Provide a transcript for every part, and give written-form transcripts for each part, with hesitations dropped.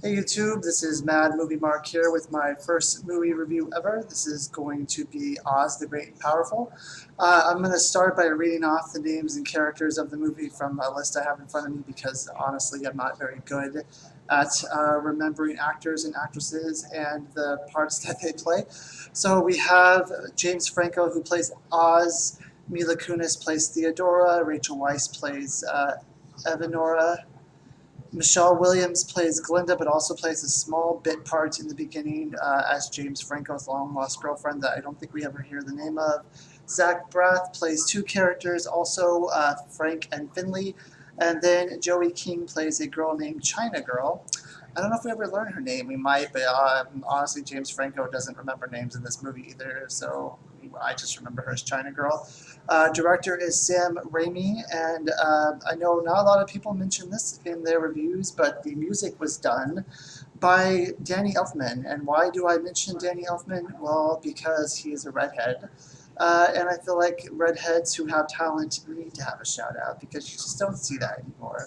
Hey YouTube, this is Mad Movie Mark here with my first movie review ever. This is going to be Oz the Great and Powerful. I'm going to start by reading off the names and characters of the movie from a list I have in front of me because honestly I'm not very good at remembering actors and actresses and the parts that they play. So we have James Franco who plays Oz, Mila Kunis plays Theodora, Rachel Weisz plays Evanora, Michelle Williams plays Glinda, but also plays a small bit part in the beginning as James Franco's long-lost girlfriend that I don't think we ever hear the name of. Zach Braff plays two characters, also Frank and Finley. And then Joey King plays a girl named China Girl. I don't know if we ever learn her name. We might, but honestly, James Franco doesn't remember names in this movie either, so I just remember her as China Girl. Director is Sam Raimi, and I know not a lot of people mention this in their reviews, but the music was done by Danny Elfman. And why do I mention Danny Elfman? Well, because he is a redhead. And I feel like redheads who have talent need to have a shout out because you just don't see that anymore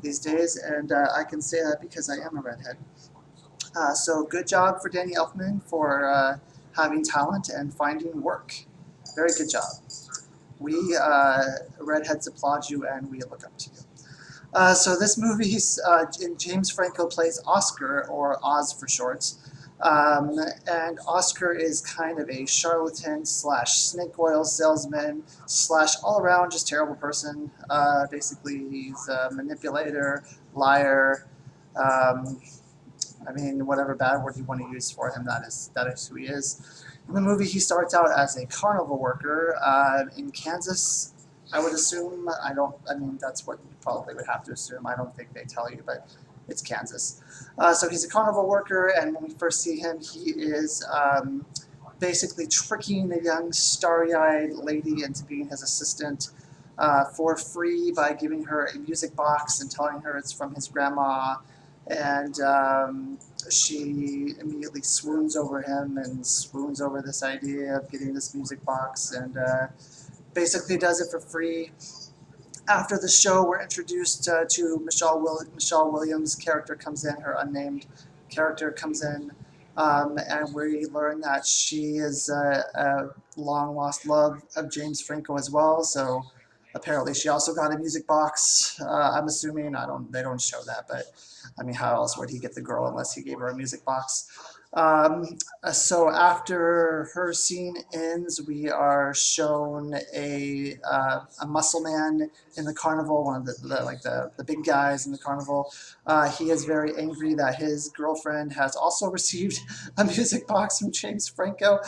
these days, and I can say that because I am a redhead. So good job for Danny Elfman for having talent and finding work. Very good job. We redheads applaud you and we look up to you. So this movie, James Franco plays Oscar, or Oz for short. And Oscar is kind of a charlatan slash snake oil salesman slash all around just terrible person. Basically, he's a manipulator, liar. I mean, whatever bad word you want to use for him, that is who he is. In the movie, he starts out as a carnival worker in Kansas. I would assume. I mean, that's what you probably would have to assume. I don't think they tell you, but it's Kansas. So he's a carnival worker, and when we first see him, he is basically tricking a young starry-eyed lady into being his assistant for free by giving her a music box and telling her it's from his grandma. And she immediately swoons over him and swoons over this idea of getting this music box, and basically does it for free. After the show, we're introduced to Michelle Williams' character comes in, her unnamed character comes in, and we learn that she is a long-lost love of James Franco as well, so apparently she also got a music box. I'm assuming, they don't show that, but I mean, how else would he get the girl unless he gave her a music box? So after her scene ends, we are shown a muscle man in the carnival, one of the big guys in the carnival. He is very angry that his girlfriend has also received a music box from James Franco.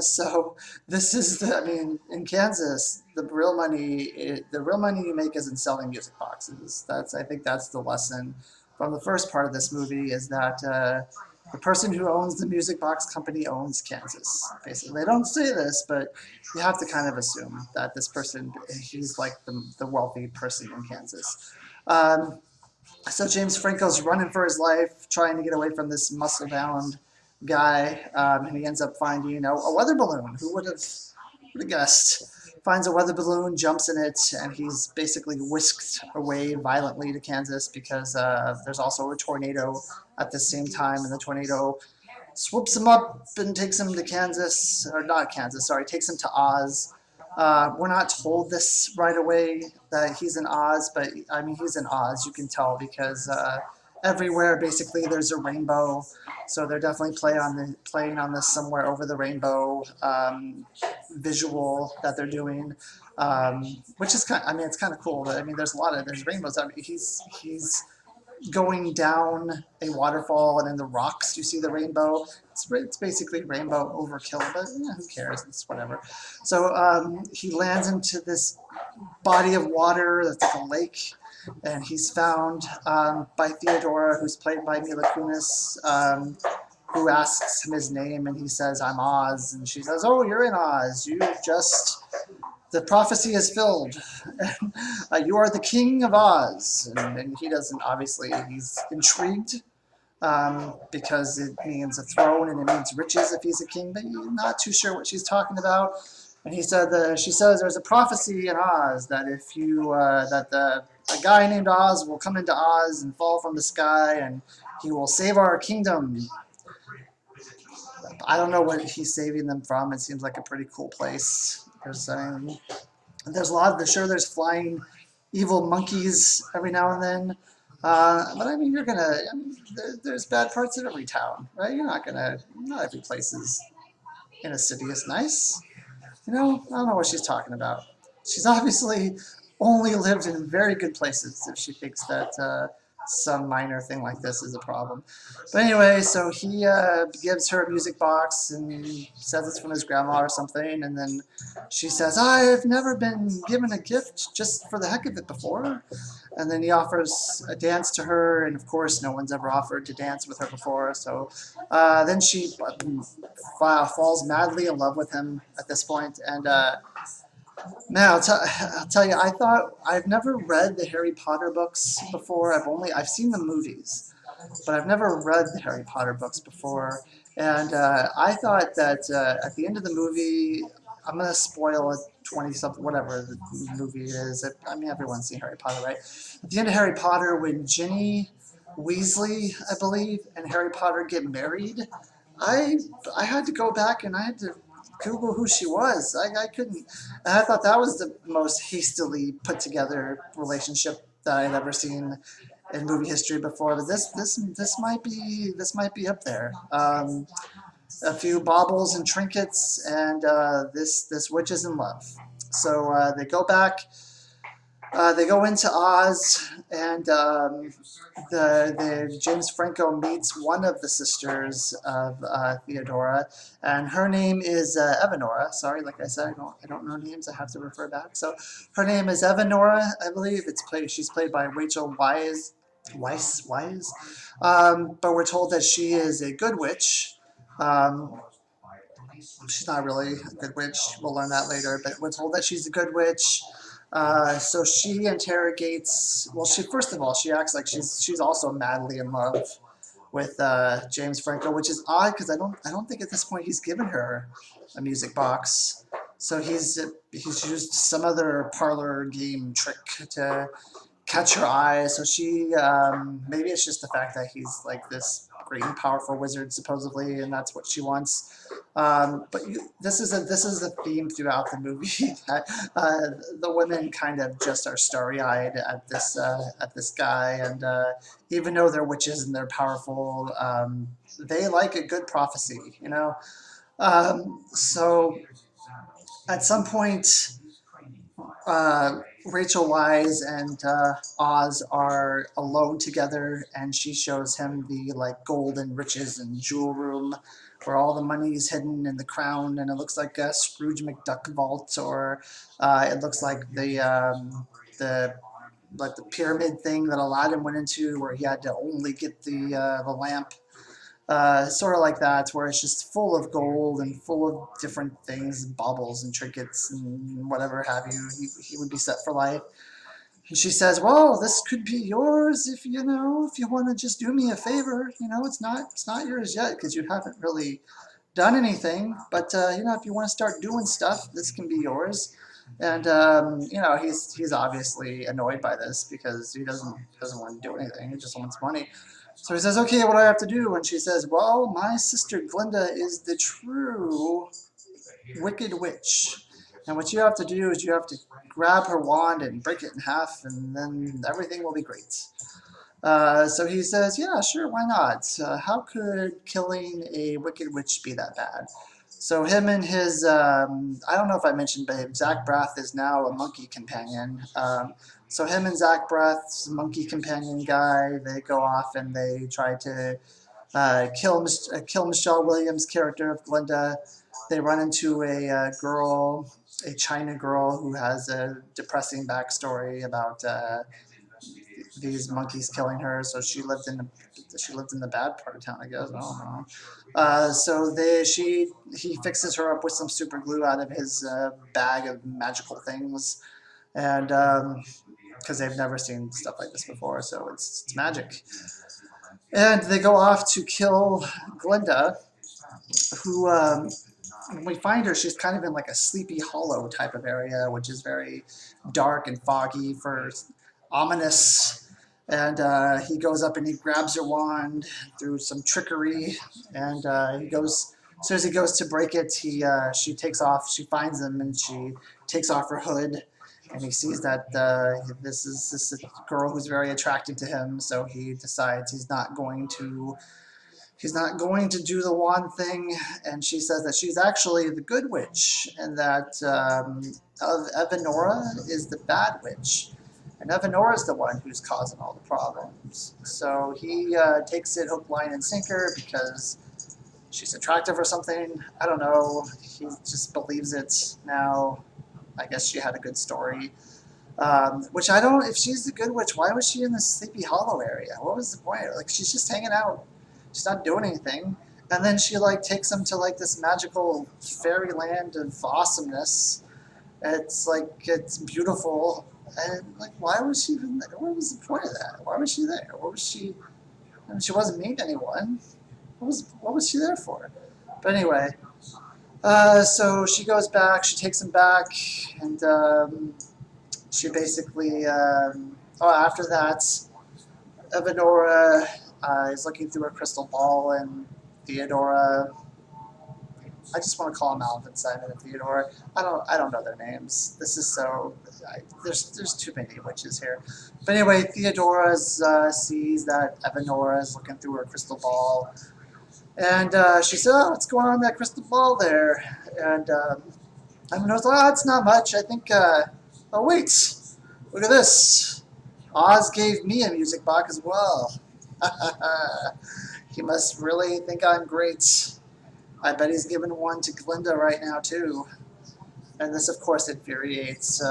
So this is I mean, in Kansas, the real money you make isn't selling music boxes. I think that's the lesson from the first part of this movie, is that the person who owns the music box company owns Kansas. Basically, they don't say this, but you have to kind of assume that this person, he's like the wealthy person in Kansas. So James Franco's running for his life, trying to get away from this muscle-bound guy, and he ends up finding a weather balloon. Who would have guessed? Finds a weather balloon, jumps in it, and he's basically whisked away violently to Kansas because there's also a tornado at the same time, and the tornado swoops him up and takes him to Kansas, or not Kansas, sorry, takes him to Oz. We're not told this right away that he's in Oz, but I mean, he's in Oz, you can tell, because everywhere basically there's a rainbow, so they're definitely playing on this somewhere over the rainbow visual that they're doing, which is kind of, I mean, it's kind of cool. But I mean, there's rainbows. I mean, he's going down a waterfall, and in the rocks you see the rainbow. It's basically rainbow overkill, but yeah, who cares? It's whatever. So he lands into this body of water that's like a lake, and he's found by Theodora, who's played by Mila Kunis, who asks him his name, and he says, "I'm Oz," and she says, "Oh, you're in Oz. The prophecy is filled. You are the king of Oz." And he doesn't, obviously, he's intrigued because it means a throne and it means riches if he's a king, but he's not too sure what she's talking about. And she says there's a prophecy in Oz that if you, a guy named Oz will come into Oz and fall from the sky, and He will save our kingdom. I don't know what he's saving them from. It seems like a pretty cool place. There's a lot. Sure, there's flying evil monkeys every now and then. But I mean, there's bad parts of every town, right? Not every place in a city is nice. I don't know what she's talking about. She's obviously only lived in very good places if she thinks that some minor thing like this is a problem. But anyway, so he gives her a music box and says it's from his grandma or something, and then she says, I've never been given a gift just for the heck of it before. And then he offers a dance to her, and of course no one's ever offered to dance with her before, so then she falls madly in love with him at this point, and man, I'll tell you, I've never read the Harry Potter books before. I've seen the movies, but I've never read the Harry Potter books before. And I thought that at the end of the movie, I'm gonna spoil it 20 something, whatever the movie is. I mean, everyone's seen Harry Potter, right? At the end of Harry Potter, when Ginny Weasley, I believe, and Harry Potter get married, I had to go back and I had to Google who she was. I couldn't. And I thought that was the most hastily put together relationship that I'd ever seen in movie history before. But this might be up there. A few baubles and trinkets, and this witch is in love. So they go back. They go into Oz, and the James Franco meets one of the sisters of Theodora, and her name is Evanora. Sorry, like I said, I don't know names. I have to refer back. So her name is Evanora, I believe. She's played by Rachel Weisz. But we're told that she is a good witch. She's not really a good witch. We'll learn that later. But we're told that she's a good witch. So she interrogates. Well, first of all she acts like she's also madly in love with James Franco, which is odd because I don't think at this point he's given her a music box. So he's used some other parlor game trick to catch her eye. So she maybe it's just the fact that he's like this great and powerful wizard supposedly, and that's what she wants. But this is a theme throughout the movie that the women kind of just are starry-eyed at this guy, and even though they're witches and they're powerful, they like a good prophecy, you know. So at some point, Rachel Weisz and Oz are alone together, and she shows him the like gold and riches and jewel room where all the money is hidden in the crown, and it looks like a Scrooge McDuck vault, or it looks like the pyramid thing that Aladdin went into, where he had to only get the lamp. Sort of like that, where it's just full of gold and full of different things, baubles and trinkets and whatever have you. He would be set for life. And she says, "Well, this could be yours if you want to just do me a favor. It's not yours yet because you haven't really done anything. But if you want to start doing stuff, this can be yours." And he's obviously annoyed by this because he doesn't want to do anything. He just wants money. So he says, "Okay, what do I have to do?" And she says, "Well, my sister Glinda is the true wicked witch. And what you have to do is you have to grab her wand and break it in half, and then everything will be great." So he says, "Yeah, sure, why not? How could killing a wicked witch be that bad?" So him and his, I don't know if I mentioned, but Zach Braff is now a monkey companion. So him and Zach Braff's monkey companion guy, they go off and they try to kill Michelle Williams' character of Glinda. They run into a China girl who has a depressing backstory about these monkeys killing her. So she lived in the bad part of town, I guess. I don't know. So he fixes her up with some super glue out of his bag of magical things, and because they've never seen stuff like this before, so it's magic. And they go off to kill Glinda, who when we find her, she's kind of in like a Sleepy Hollow type of area, which is very dark and foggy, ominous. And he goes up and he grabs her wand through some trickery, and he goes. As soon as he goes to break it, she takes off. She finds him and she takes off her hood, and he sees that this is a girl who's very attractive to him. So he decides he's not going to do the wand thing, and she says that she's actually the good witch, and that Evanora is the bad witch. And Evanora is the one who's causing all the problems. So he takes it hook, line, and sinker because she's attractive or something. I don't know. He just believes it now. I guess she had a good story. Which I don't, if she's the good witch, why was she in the Sleepy Hollow area? What was the point? Like, she's just hanging out. She's not doing anything. And then she, like, takes him to, like, this magical fairyland of awesomeness. It's, like, it's beautiful. And, like, why was she even there? What was the point of that? Why was she there? What was she, I mean, she wasn't meeting anyone. What was she there for? But anyway, so she goes back, she takes him back, and she basically, after that, Evanora is looking through a crystal ball, and Theodora, I just want to call them Alvin, Simon, and Theodora. I don't know their names. This is so, there's too many witches here. But anyway, Theodora sees that Evanora is looking through her crystal ball, and she said, "Oh, what's going on in that crystal ball there?" And Evanora's like, "Oh, it's not much. I think, oh wait, look at this. Oz gave me a music box as well. He must really think I'm great. I bet he's giving one to Glinda right now too." And this, of course, infuriates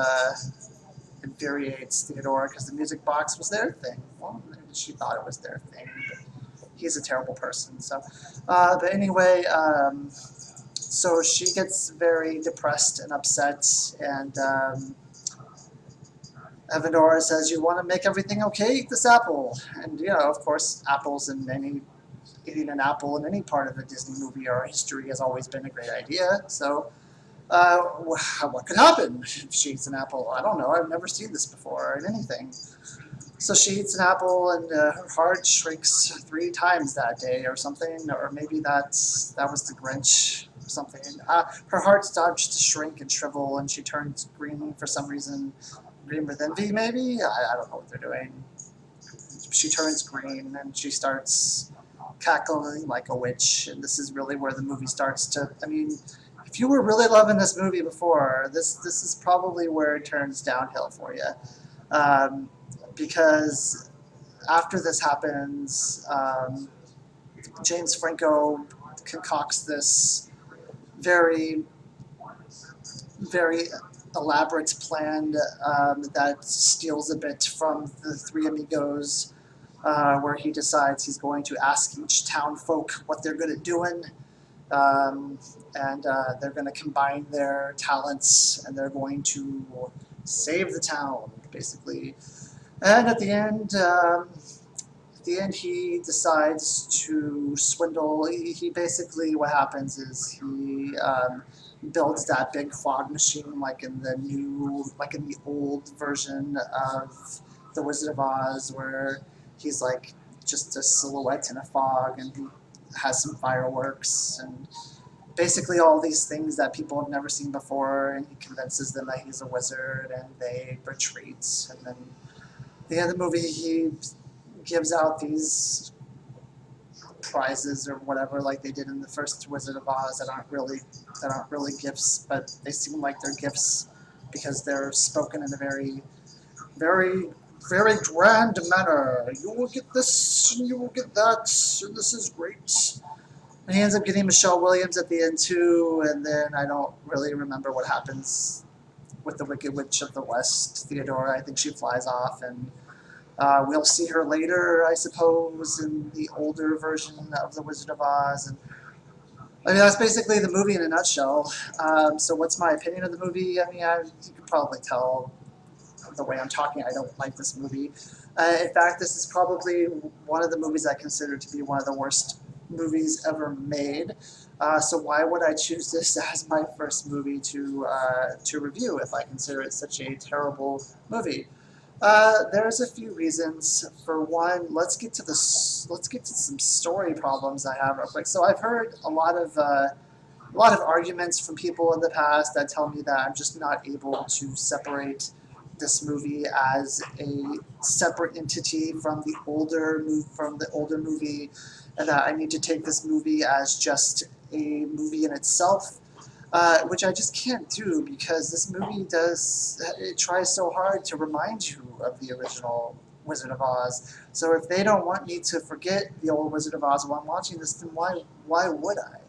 Theodora because the music box was their thing. Well, she thought it was their thing. But he's a terrible person. So, but anyway, so she gets very depressed and upset, and Evanora says, "You want to make everything okay? Eat this apple." And, you know, of course, eating an apple in any part of a Disney movie or history has always been a great idea. So, what could happen if she eats an apple? I don't know. I've never seen this before in anything. So she eats an apple, and her heart shrinks 3 times that day or something, or maybe that was the Grinch or something. Her heart starts to shrink and shrivel, and she turns green for some reason. Green with envy, maybe? I don't know what they're doing. She turns green, and she starts cackling like a witch, and this is really where the movie starts to, I mean, if you were really loving this movie before, this is probably where it turns downhill for you. Because after this happens, James Franco concocts this very, very elaborate plan that steals a bit from the Three Amigos, where he decides he's going to ask each town folk what they're good at doing, and they're going to combine their talents, and they're going to save the town, basically. And at the end, he decides to swindle. He basically, what happens is he builds that big fog machine, like in the old version of The Wizard of Oz, where he's like just a silhouette in a fog, and he has some fireworks and basically all these things that people have never seen before, and he convinces them that he's a wizard, and they retreat. And then at the end of the movie, he gives out these prizes or whatever, like they did in the first Wizard of Oz, that aren't really gifts, but they seem like they're gifts because they're spoken in a very, very, very grand manner. You will get this, and you will get that, and this is great. And he ends up getting Michelle Williams at the end too, and then I don't really remember what happens with the Wicked Witch of the West, Theodora. I think she flies off, and we'll see her later, I suppose, in the older version of The Wizard of Oz. And I mean, that's basically the movie in a nutshell. So what's my opinion of the movie? I mean, you can probably tell the way I'm talking, I don't like this movie. In fact, this is probably one of the movies I consider to be one of the worst movies ever made. So why would I choose this as my first movie to review if I consider it such a terrible movie? There's a few reasons. For one, let's get to some story problems I have real quick. So I've heard a lot of arguments from people in the past that tell me that I'm just not able to separate this movie as a separate entity from the older movie, and that I need to take this movie as just a movie in itself, which I just can't do because this movie it tries so hard to remind you of the original Wizard of Oz. So if they don't want me to forget the old Wizard of Oz while I'm watching this, then why would I?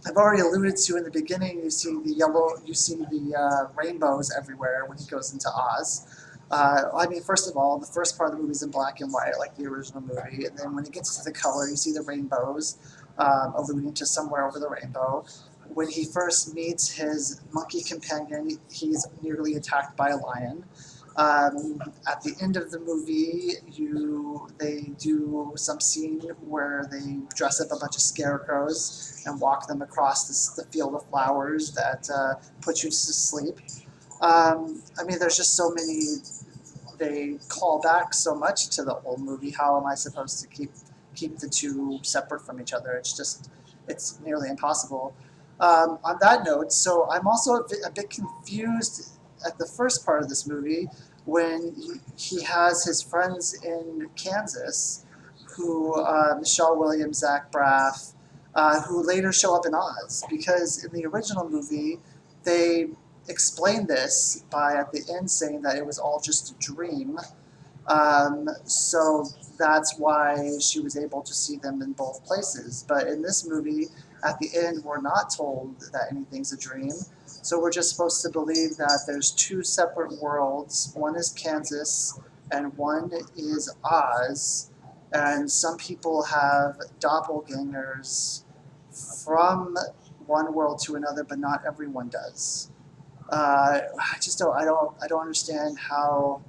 I've already alluded to in the beginning. You see the rainbows everywhere when he goes into Oz. I mean, first of all, the first part of the movie is in black and white, like the original movie, and then when it gets to the color, you see the rainbows, alluding to somewhere over the rainbow. When he first meets his monkey companion, he's nearly attacked by a lion. At the end of the movie, they do some scene where they dress up a bunch of scarecrows and walk them across the field of flowers that put you to sleep. I mean, there's just so many. They call back so much to the old movie. How am I supposed to keep the two separate from each other? It's nearly impossible. On that note, so I'm also a bit confused at the first part of this movie when he has his friends in Kansas, who Michelle Williams, Zach Braff, who later show up in Oz, because in the original movie they explained this by at the end saying that it was all just a dream. So that's why she was able to see them in both places. But in this movie, at the end, we're not told that anything's a dream. So we're just supposed to believe that there's two separate worlds. One is Kansas and one is Oz. And some people have doppelgangers from one world to another, but not everyone does. I don't understand how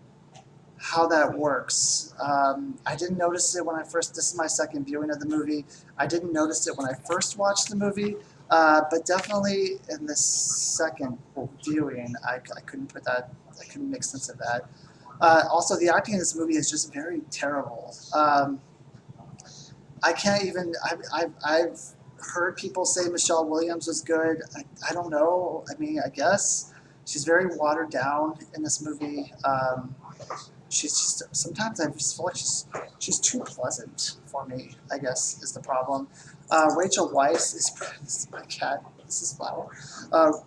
that works. I didn't notice it when this is my second viewing of the movie. I didn't notice it when I first watched the movie, but definitely in the second viewing, I couldn't make sense of that. Also, the acting in this movie is just very terrible. I can't even, I've heard people say Michelle Williams was good. I don't know. I mean, I guess she's very watered down in this movie. She's just, sometimes I just feel like she's too pleasant for me, I guess, is the problem. Rachel Weisz this is my cat, this is Flower.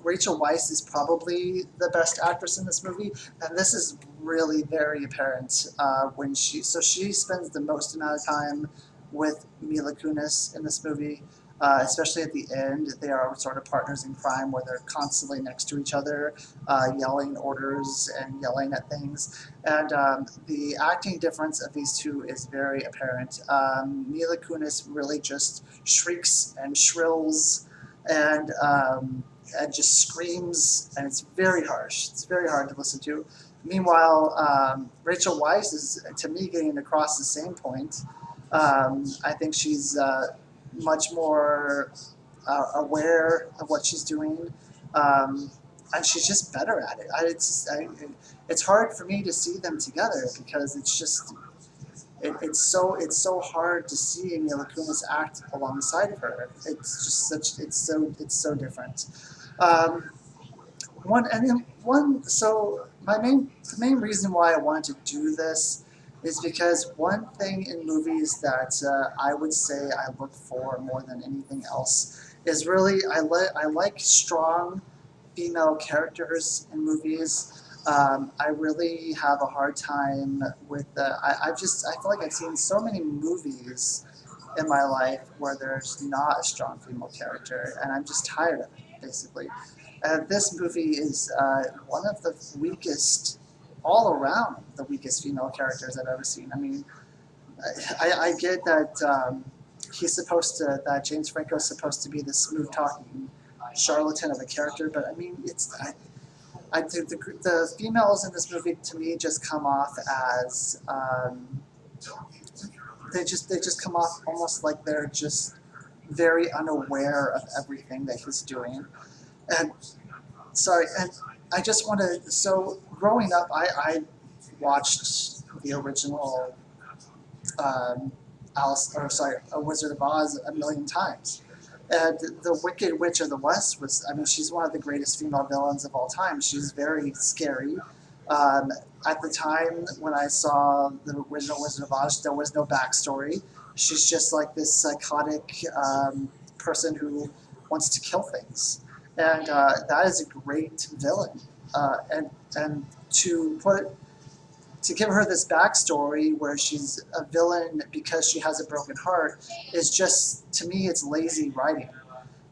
Rachel Weisz is probably the best actress in this movie, and this is really very apparent when she spends the most amount of time with Mila Kunis in this movie. Especially at the end, they are sort of partners in crime where they're constantly next to each other, yelling orders and yelling at things. And the acting difference of these two is very apparent. Mila Kunis really just shrieks and shrills and just screams, and it's very harsh. It's very hard to listen to. Meanwhile, Rachel Weisz is, to me, getting across the same point. I think she's much more aware of what she's doing, and she's just better at it. It's hard for me to see them together because it's so hard to see Mila Kunis act alongside of her. It's so different. The main reason why I wanted to do this is because one thing in movies that I would say I look for more than anything else is really I like strong female characters in movies. I really have a hard time with I feel like I've seen so many movies in my life where there's not a strong female character, and I'm just tired of it, basically. This movie is one of the weakest, all around the weakest female characters I've ever seen. I mean, I get that that James Franco is supposed to be this smooth-talking charlatan of a character, but I mean, the females in this movie to me just come off as they just come off almost like they're just very unaware of everything that he's doing. And sorry, and I just want to. So growing up, I watched the original A Wizard of Oz a million times. And the Wicked Witch of the West was, I mean, she's one of the greatest female villains of all time. She's very scary. Um, at the time when I saw the original Wizard of Oz, there was no backstory. She's just like this psychotic person who wants to kill things. And that is a great villain. And to give her this backstory where she's a villain because she has a broken heart is just, to me, it's lazy writing.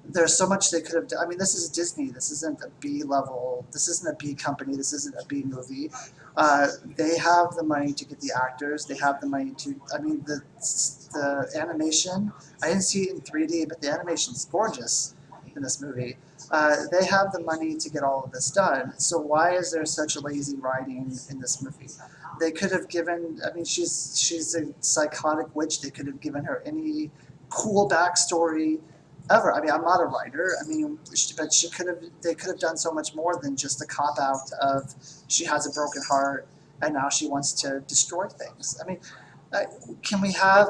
There's so much they could have done. I mean, this is Disney. This isn't a B level. This isn't a B company. This isn't a B movie. They have the money to get the actors. They have the money to. I mean, the animation. I didn't see it in 3D, but the animation's gorgeous in this movie. They have the money to get all of this done. So why is there such lazy writing in this movie? They could have given. I mean, she's a psychotic witch. They could have given her any cool backstory ever. I mean, I'm not a writer. I mean, but she could have. They could have done so much more than just a cop out of she has a broken heart and now she wants to destroy things. I mean, uh, can we have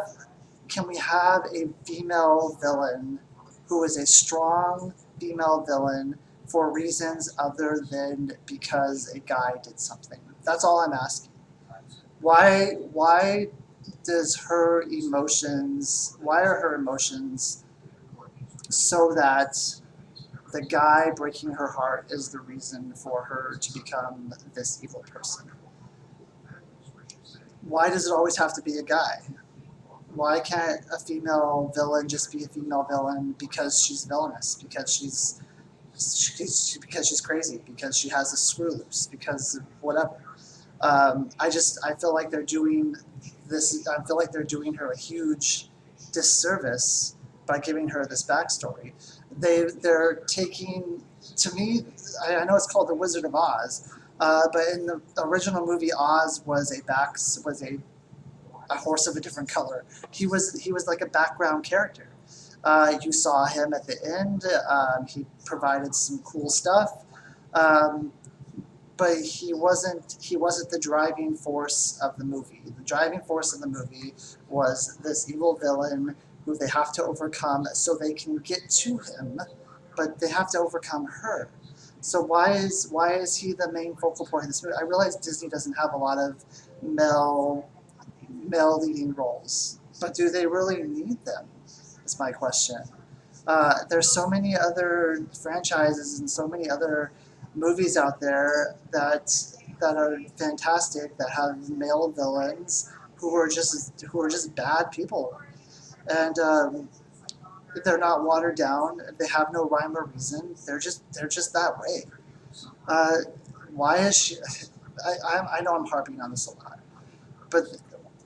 a female villain who is a strong female villain for reasons other than because a guy did something? That's all I'm asking. Why does her emotions? Why are her emotions so that the guy breaking her heart is the reason for her to become this evil person? Why does it always have to be a guy? Why can't a female villain just be a female villain because she's villainous, because she's crazy, because she has a screw loose, because whatever? I feel like they're doing this. I feel like they're doing her a huge disservice by giving her this backstory. They're taking, to me, I know it's called The Wizard of Oz, but in the original movie, Oz was a horse of a different color. He was like a background character. You saw him at the end. He provided some cool stuff, but he wasn't the driving force of the movie. The driving force of the movie was this evil villain who they have to overcome so they can get to him, but they have to overcome her. So why is he the main focal point of this movie? I realize Disney doesn't have a lot of male leading roles, but do they really need them? Is my question. There's so many other franchises and so many other movies out there that are fantastic, that have male villains who are just bad people, and they're not watered down. They have no rhyme or reason. They're just that way. Why is she? I know I'm harping on this a lot, but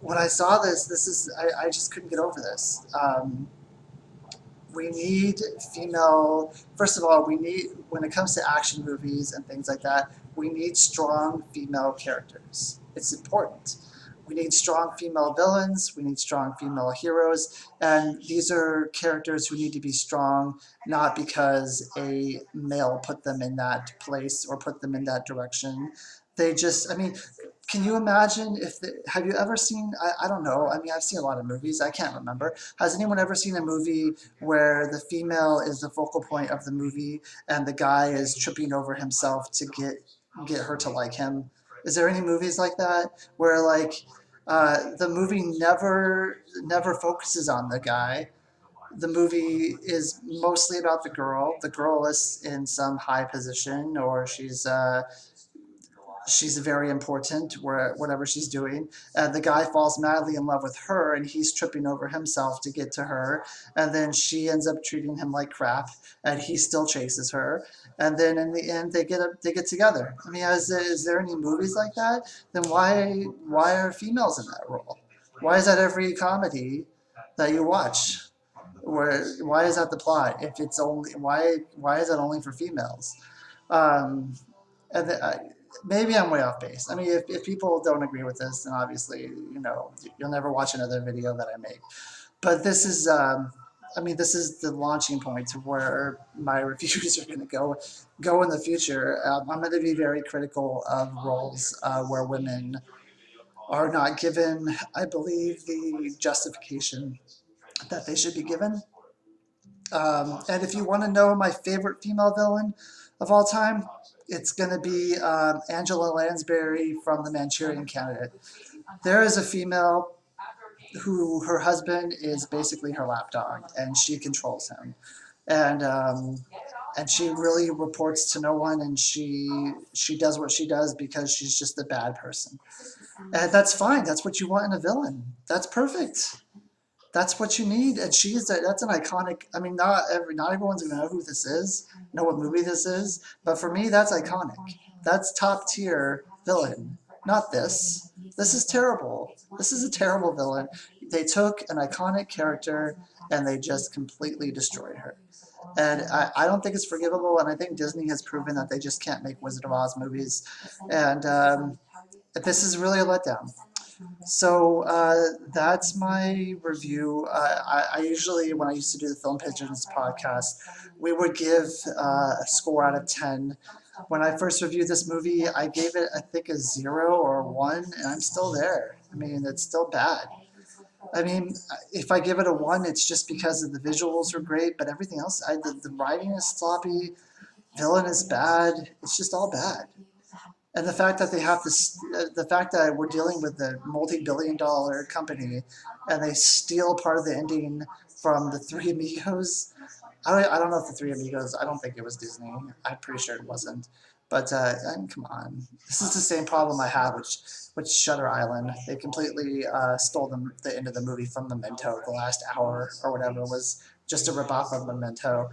when I saw I just couldn't get over this. We need female. First of all, when it comes to action movies and things like that, we need strong female characters. It's important. We need strong female villains. We need strong female heroes. And these are characters who need to be strong, not because a male put them in that place or put them in that direction. I mean, can you imagine have you ever seen, I don't know, I mean, I've seen a lot of movies, I can't remember. Has anyone ever seen a movie where the female is the focal point of the movie and the guy is tripping over himself to get her to like him? Is there any movies like that where the movie never focuses on the guy? The movie is mostly about the girl. The girl is in some high position, or she's very important whatever she's doing. The guy falls madly in love with her, and he's tripping over himself to get to her. And then she ends up treating him like crap, and he still chases her. And then in the end, they get together. I mean, is there any movies like that? Then why are females in that role? Why is that every comedy that you watch? Why is that the plot? If it's only why is that only for females? Um, and maybe I'm way off base. I mean, if people don't agree with this, then obviously, you'll never watch another video that I make. But this is, this is the launching point to where my reviews are going to go in the future. I'm going to be very critical of roles where women are not given, I believe, the justification that they should be given. And if you want to know my favorite female villain of all time, it's going to be Angela Landsbury from the Manchurian Candidate. There is a female who her husband is basically her lapdog, and she controls him, and she really reports to no one, and she does what she does because she's just a bad person, and that's fine. That's what you want in a villain. That's perfect. That's what you need, and that's an iconic. I mean, not everyone's gonna know who this is, know what movie this is, but for me, that's iconic. That's top tier villain. Not this. This is terrible. This is a terrible villain. They took an iconic character and they just completely destroyed her. And I don't think it's forgivable, and I think Disney has proven that they just can't make Wizard of Oz movies. And this is really a letdown. So that's my review. I usually, when I used to do the Film Pigeons podcast, we would give a score out of 10. When I first reviewed this movie, I gave it, I think, a 0 or a 1, and I'm still there. I mean, it's still bad. I mean, if I give it a 1, it's just because of the visuals are great, but everything else, the writing is sloppy, villain is bad, it's just all bad. And the fact that they have this, the fact that we're dealing with a multi-billion-dollar company, and they steal part of the ending from the Three Amigos. I don't know if the Three Amigos. I don't think it was Disney. I'm pretty sure it wasn't. But I mean, come on, this is the same problem I had with Shutter Island. They completely stole the end of the movie from Memento. The last hour or whatever was just a ripoff of Memento.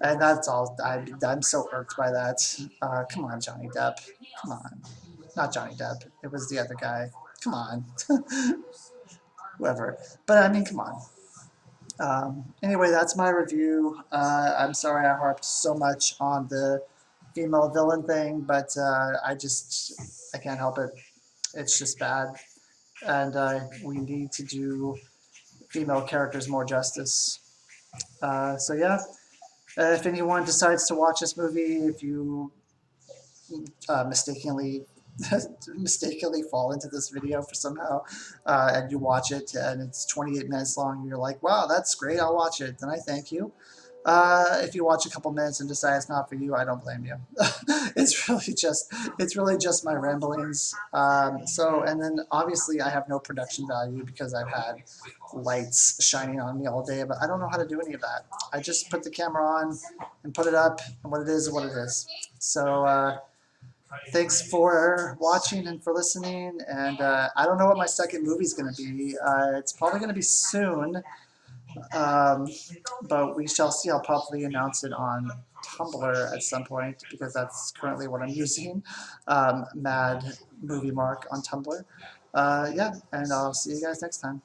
And that's all. I'm so irked by that. Come on, Johnny Depp. Come on. Not Johnny Depp. It was the other guy. Come on. Whoever. But I mean, come on. Anyway, that's my review. I'm sorry I harped so much on the female villain thing, but I can't help it. It's just bad. And we need to do female characters more justice. So yeah. If anyone decides to watch this movie, if you mistakenly mistakenly fall into this video for somehow, and you watch it and it's 28 minutes long, and you're like, wow, that's great, I'll watch it, then I thank you. If you watch a couple minutes and decide it's not for you, I don't blame you. it's really just my ramblings. And then obviously I have no production value because I've had lights shining on me all day, but I don't know how to do any of that. I just put the camera on and put it up, and what it is what it is. So thanks for watching and for listening, and I don't know what my second movie's going to be. It's probably going to be soon. But we shall see. I'll probably announce it on Tumblr at some point because that's currently what I'm using. Mad Movie Mark on Tumblr. Yeah, and I'll see you guys next time.